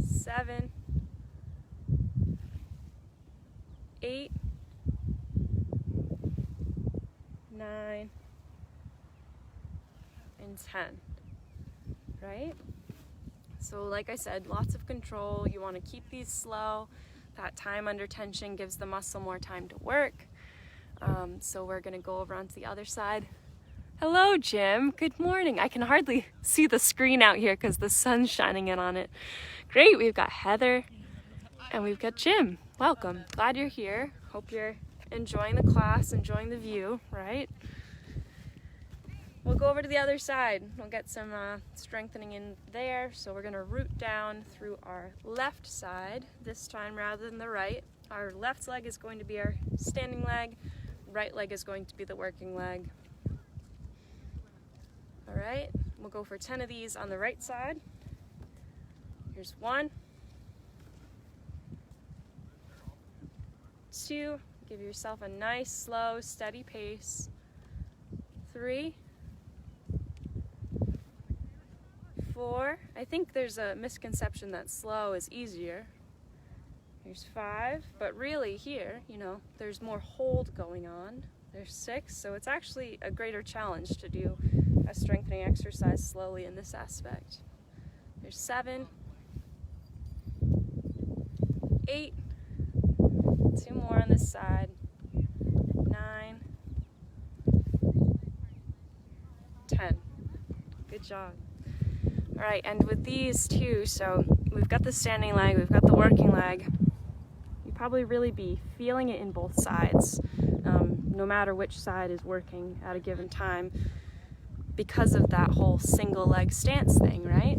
7, 8, 9, and 10, right? So like I said, lots of control. You want to keep these slow. That time under tension gives the muscle more time to work. So we're going to go over onto the other side. Hello, Jim. Good morning. I can hardly see the screen out here because the sun's shining in on it. Great. We've got Heather and we've got Jim. Welcome. Glad you're here. Hope you're enjoying the class, enjoying the view, right? We'll go over to the other side. We'll get some strengthening in there. So we're going to root down through our left side this time rather than the right. Our left leg is going to be our standing leg. Right leg is going to be the working leg. All right, we'll go for 10 of these on the right side. Here's 1, 2, give yourself a nice, slow, steady pace. 3, 4, I think there's a misconception that slow is easier. Here's 5, but really here, there's more hold going on. There's 6, so it's actually a greater challenge to do a strengthening exercise slowly in this aspect. There's 7, 8, 2 more on this side, 9, 10. Good job. All right, and with these two, so we've got the standing leg, we've got the working leg. You probably really be feeling it in both sides, no matter which side is working at a given time, because of that whole single leg stance thing, right?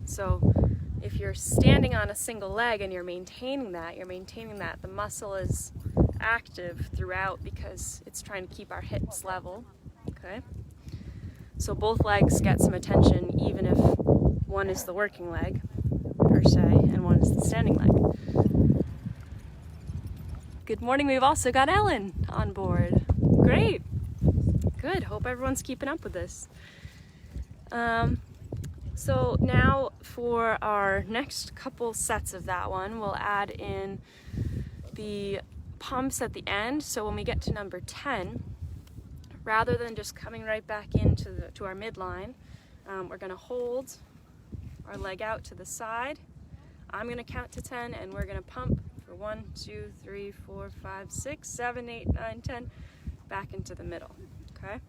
So if you're standing on a single leg and you're maintaining that, the muscle is active throughout because it's trying to keep our hips level, okay? So both legs get some attention even if one is the working leg, per se, and one is the standing leg. Good morning, we've also got Ellen on board. Great. Good, hope everyone's keeping up with this. So now for our next couple sets of that one, we'll add in the pumps at the end. So when we get to number 10, rather than just coming right back into our midline, we're going to hold our leg out to the side. I'm going to count to 10 and we're going to pump for 1, 2, 3, 4, 5, 6, 7, 8, 9, 10, back into the middle. Okay?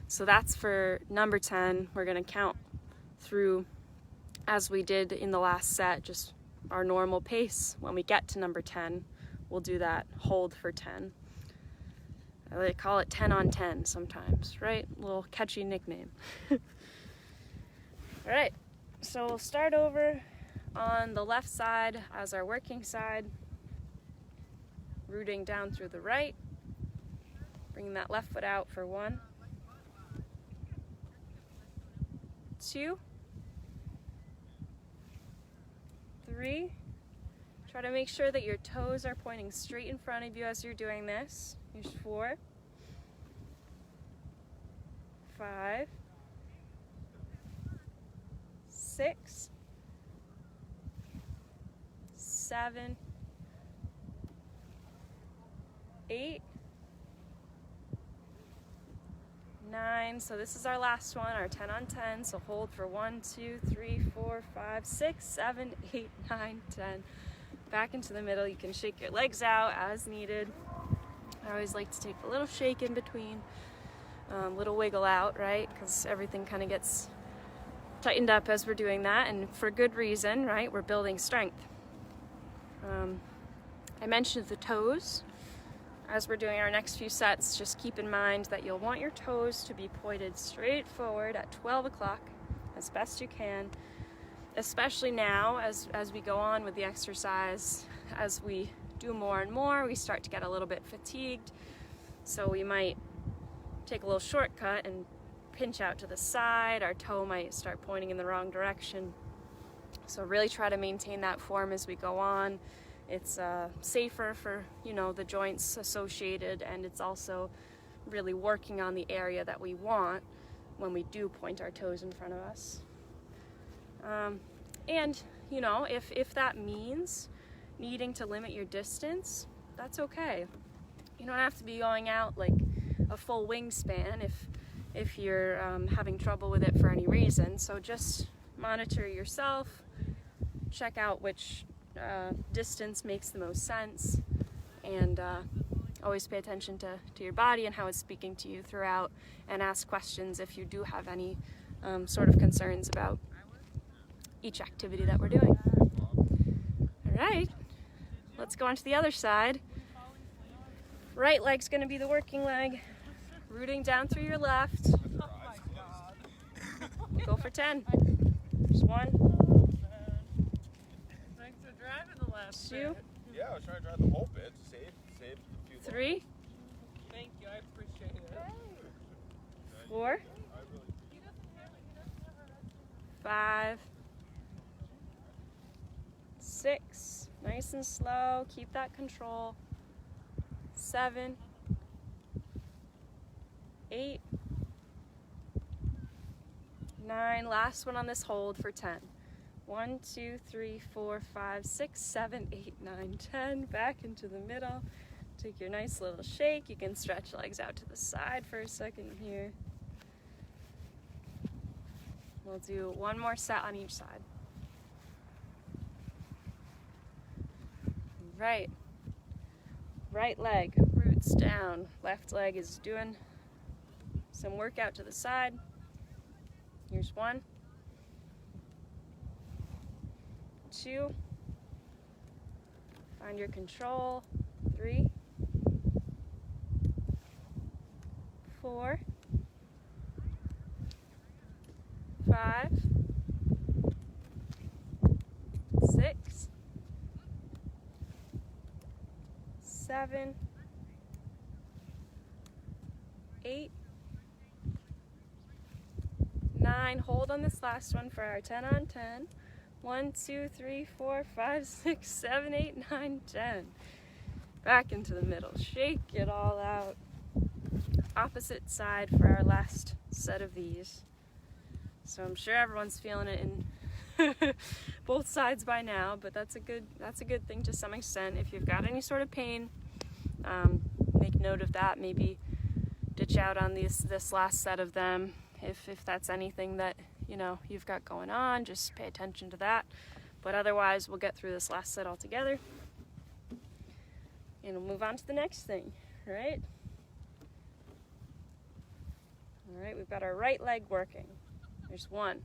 So that's for number 10. We're going to count through as we did in the last set, just our normal pace. When we get to number 10, we'll do that hold for 10. They call it 10 on 10 sometimes, right? A little catchy nickname. All right, so we'll start over on the left side as our working side, rooting down through the right, bringing that left foot out for 1, 2, 3, Try to make sure that your toes are pointing straight in front of you as you're doing this. Here's 4, 5, 6, 7, 8, 9. So this is our last one, our 10 on 10. So hold for 1, 2, 3, 4, 5, 6, 7, 8, 9, 10. Back into the middle. You can shake your legs out as needed. I always like to take a little shake in between, little wiggle out, right? Because everything kind of gets tightened up as we're doing that, and for good reason, right? We're building strength. I mentioned the toes. As we're doing our next few sets, just keep in mind that you'll want your toes to be pointed straight forward at 12 o'clock as best you can, especially now as we go on with the exercise. As we do more and more, we start to get a little bit fatigued, so we might take a little shortcut and pinch out to the side. Our toe might start pointing in the wrong direction. So really try to maintain that form as we go on. It's safer for, the joints associated, and it's also really working on the area that we want when we do point our toes in front of us. And, if that means needing to limit your distance, that's okay. You don't have to be going out like a full wingspan if you're having trouble with it for any reason. So just monitor yourself, check out which distance makes the most sense, and always pay attention to your body and how it's speaking to you throughout, and ask questions if you do have any sort of concerns about each activity that we're doing. All right, let's go on to the other side. Right leg's going to be the working leg, rooting down through your left. Go for 10. Just 1. 2. Yeah, I was trying to drive the whole bit. Save a few. 3. Thank you, I appreciate it. 4. 5. 6. Nice and slow. Keep that control. 7. 8. 9. Last one on this hold for 10. 1, 2, 3, 4, 5, 6, 7, 8, 9, 10. Back into the middle. Take your nice little shake. You can stretch legs out to the side for a second here. We'll do one more set on each side. Right leg roots down. Left leg is doing some work out to the side. Here's 1. 2. Find your control. 3. 4. 5. 6. 7. 8. 9. Hold on this last one for our 10 on 10. 1, 2, 3, 4, 5, 6, 7, 8, 9, 10. Back into the middle. Shake it all out. Opposite side for our last set of these. So I'm sure everyone's feeling it in both sides by now, but that's a good thing to some extent. If you've got any sort of pain, make note of that. Maybe ditch out on this last set of them if that's anything that you've got going on. Just pay attention to that. But otherwise, we'll get through this last set all together, and we'll move on to the next thing, right? All right, we've got our right leg working. There's 1,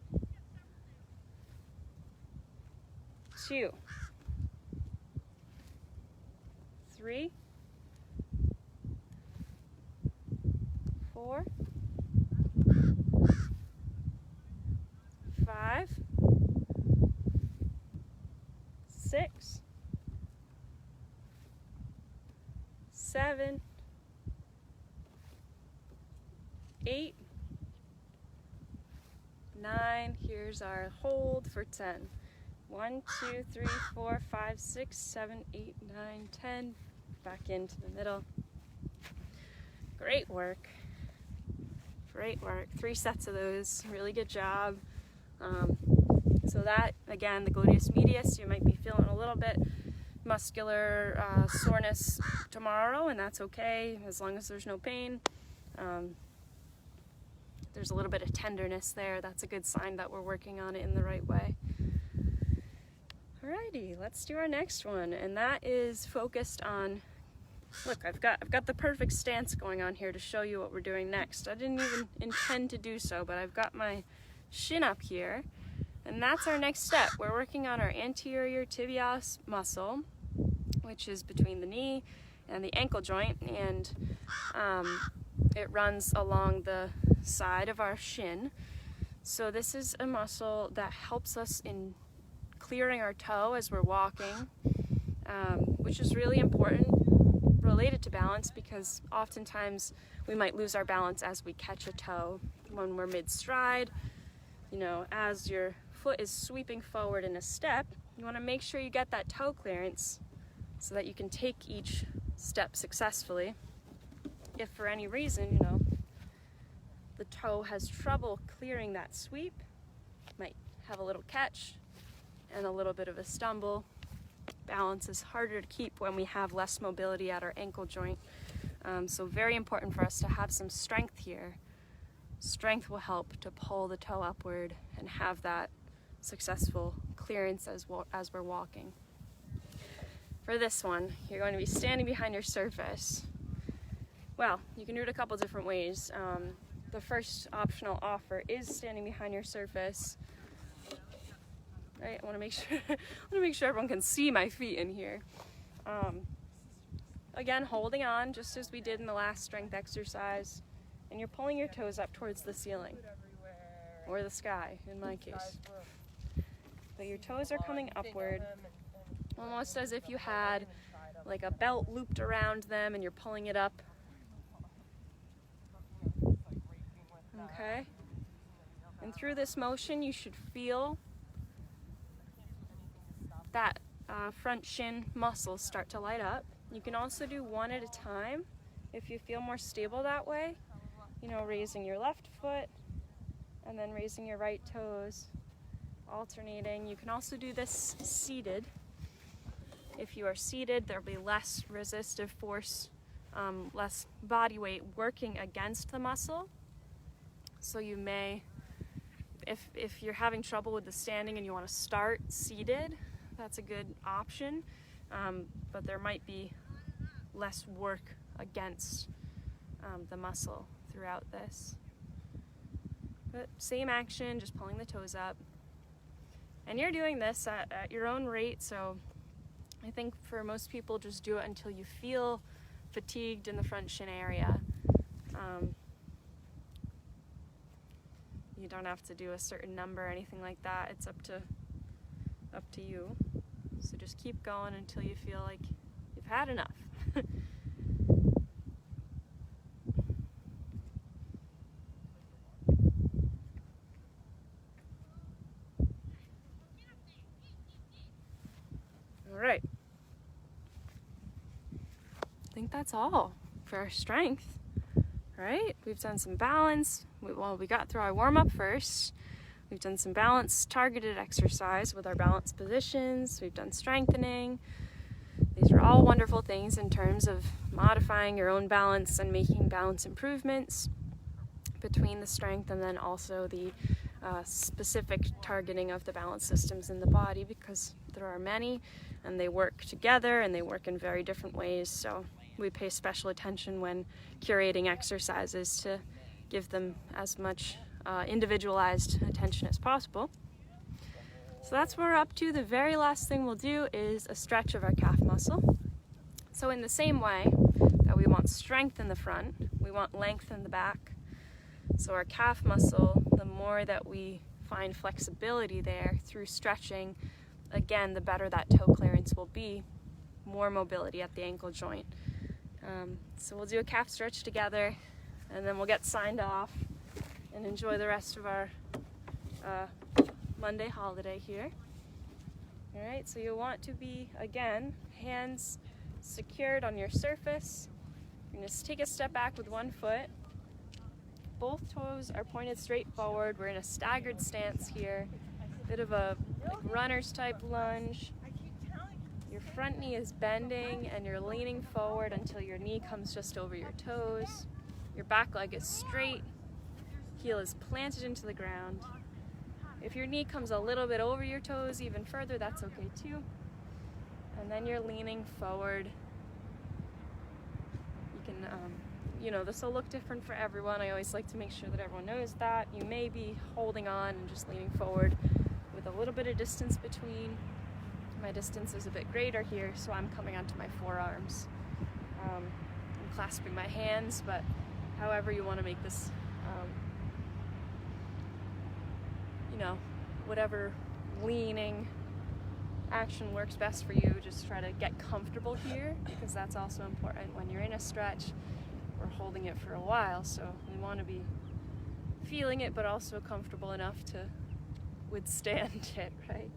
2, 3, 4, 5, 6, 7, 8, 9. Here's our hold for 10. 1, 2, 3, 4, 5, 6, 7, 8, 9, 10. Back into the middle. Great work. Great work. 3 sets of those. Really good job. So that, again, the gluteus medius, you might be feeling a little bit muscular soreness tomorrow, and that's okay as long as there's no pain. There's a little bit of tenderness there. That's a good sign that we're working on it in the right way. Alrighty, let's do our next one, and that is focused on, look, I've got the perfect stance going on here to show you what we're doing next. I didn't even intend to do so, but I've got my shin up here, and that's our next step. We're working on our anterior tibialis muscle, which is between the knee and the ankle joint, and it runs along the side of our shin. So this is a muscle that helps us in clearing our toe as we're walking, which is really important related to balance, because oftentimes we might lose our balance as we catch a toe when we're mid-stride. You know, as your foot is sweeping forward in a step, you want to make sure you get that toe clearance so that you can take each step successfully. If for any reason, you know, the toe has trouble clearing that sweep, might have a little catch and a little bit of a stumble. Balance is harder to keep when we have less mobility at our ankle joint. So very important for us to have some strength here. Strength will help to pull the toe upward and have that successful clearance as we're walking. For this one, you're going to be standing behind your surface. Well, you can do it a couple different ways. The first optional offer is standing behind your surface. Right? I want to make sure everyone can see my feet in here. Again, holding on just as we did in the last strength exercise, and you're pulling your toes up towards the ceiling or the sky in my case. But your toes are coming upward, almost as if you had like a belt looped around them and you're pulling it up. Okay? And through this motion, you should feel that front shin muscles start to light up. You can also do one at a time if you feel more stable that way. You know, raising your left foot and then raising your right toes, alternating. You can also do this seated. If you are seated, there'll be less resistive force, less body weight working against the muscle. So you may, if you're having trouble with the standing and you want to start seated, that's a good option, but there might be less work against the muscle throughout this. But same action, just pulling the toes up. And you're doing this at your own rate, so I think for most people, just do it until you feel fatigued in the front shin area. You don't have to do a certain number or anything like that. It's up to you. So just keep going until you feel like you've had enough. All right. I think that's all for our strength. Right? We've done some balance. We got through our warm-up first. We've done some balance targeted exercise with our balance positions. We've done strengthening. These are all wonderful things in terms of modifying your own balance and making balance improvements between the strength and then also the specific targeting of the balance systems in the body, because there are many and they work together and they work in very different ways. So we pay special attention when curating exercises to give them as much individualized attention as possible. So that's what we're up to. The very last thing we'll do is a stretch of our calf muscle. So in the same way that we want strength in the front, we want length in the back. So our calf muscle, the more that we find flexibility there through stretching, again, the better that toe clearance will be, more mobility at the ankle joint. So we'll do a calf stretch together, and then we'll get signed off and enjoy the rest of our Monday holiday here. All right, so you'll want to be, again, hands secured on your surface. You're gonna take a step back with one foot. Both toes are pointed straight forward. We're in a staggered stance here. Bit of a runner's type lunge. Your front knee is bending and you're leaning forward until your knee comes just over your toes. Your back leg is straight. Heel is planted into the ground. If your knee comes a little bit over your toes even further, that's okay too. And then you're leaning forward. You can, this will look different for everyone. I always like to make sure that everyone knows that. You may be holding on and just leaning forward with a little bit of distance between. My distance is a bit greater here, so I'm coming onto my forearms. I'm clasping my hands, but however you want to make this, whatever leaning action works best for you, just try to get comfortable here, because that's also important. When you're in a stretch, we're holding it for a while, so we want to be feeling it, but also comfortable enough to withstand it, right?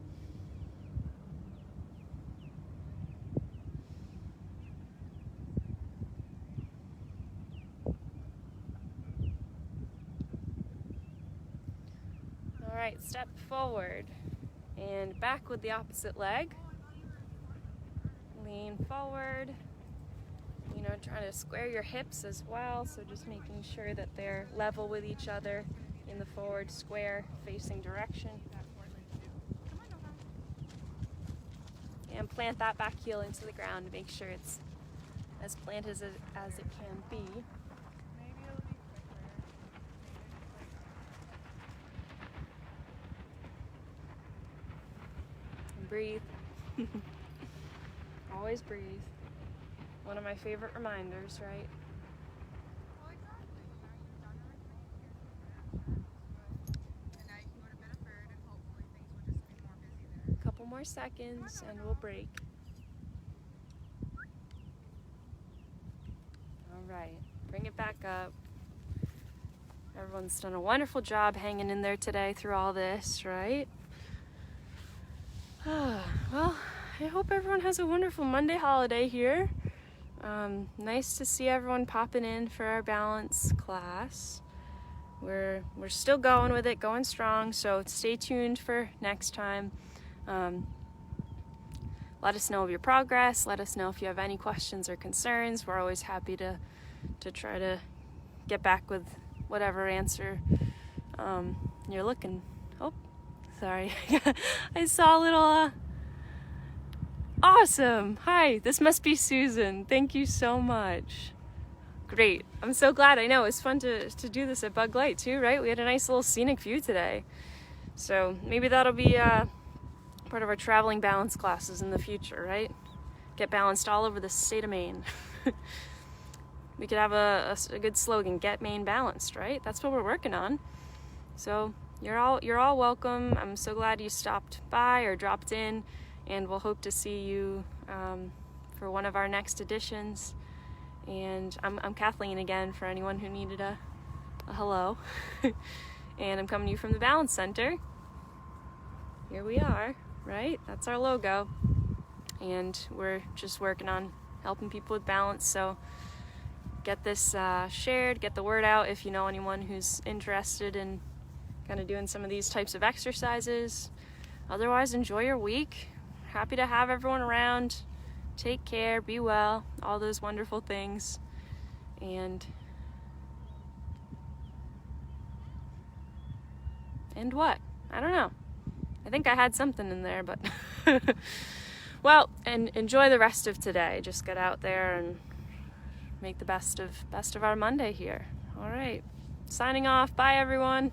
All right, step forward and back with the opposite leg. Lean forward, trying to square your hips as well, so just making sure that they're level with each other in the forward square facing direction. And plant that back heel into the ground to make sure it's as planted as it can be. And breathe. Always breathe. One of my favorite reminders, right? A couple more seconds and we'll break. All right, bring it back up. Everyone's done a wonderful job hanging in there today through all this, right? Well, I hope everyone has a wonderful Monday holiday here. Nice to see everyone popping in for our balance class. We're still going with it, going strong, so stay tuned for next time. Let us know of your progress. Let us know if you have any questions or concerns. We're always happy to try to get back with whatever answer you're looking. Oh, sorry. I saw a little... Awesome! Hi, this must be Susan. Thank you so much. Great. I'm so glad. I know, it's fun to do this at Bug Light too, right? We had a nice little scenic view today. So maybe that'll be part of our traveling balance classes in the future, right? Get balanced all over the state of Maine. We could have a good slogan, get Maine balanced, right? That's what we're working on. So you're all welcome. I'm so glad you stopped by or dropped in. And we'll hope to see you for one of our next editions. And I'm Kathleen again, for anyone who needed a hello. And I'm coming to you from the Balance Center. Here we are, right? That's our logo. And we're just working on helping people with balance. So get this shared, get the word out if you know anyone who's interested in kind of doing some of these types of exercises. Otherwise, enjoy your week. Happy to have everyone around. Take care, be well, all those wonderful things. And what? I don't know. I think I had something in there, but well, and enjoy the rest of today. Just get out there and make the best of our Monday here. All right. Signing off. Bye everyone.